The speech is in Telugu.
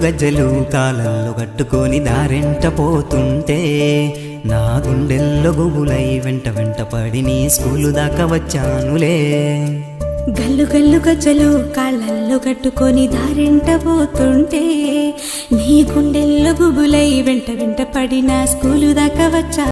గజ్జలు కాలల్లో కట్టుకొని దారెంట పోతుంటే నా గుండెల్లో గుబులై వెంట వెంట పడి నీ స్కూలు దాకా వచ్చానులే. గల్లు గల్లు గజ్జలు కాళ్ళల్లో కట్టుకొని దారెంట పోతుంటే నీ గుండెల్లో గుబులై వెంట వెంట పడిన స్కూలు దాకా వచ్చా.